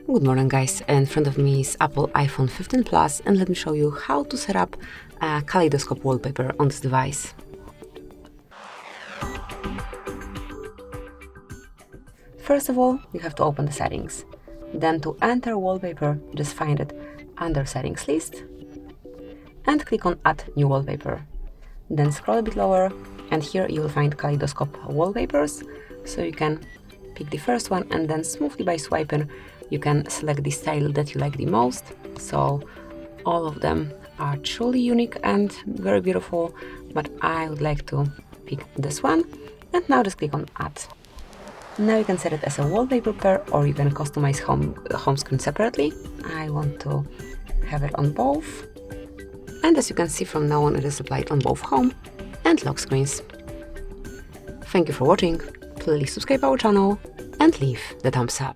Good morning guys, in front of me is Apple iPhone 15 Plus and let me show you how to set up a Kaleidoscope wallpaper on this device. First of all, you have to open the settings. Then to enter wallpaper, just find it under settings list and click on add new wallpaper. Then scroll a bit lower and here you will find Kaleidoscope Wallpapers, so you can pick the first one and then smoothly by swiping you can select the style that you like the most. So all of them are truly unique and very beautiful, but I would like to pick this one and now just click on add. Now you can set it as a wallpaper pair or you can customize home screen separately. I want to have it on both, and as you can see from now on it is applied on both home and lock screens. Thank you for watching, please subscribe our channel and leave the thumbs up.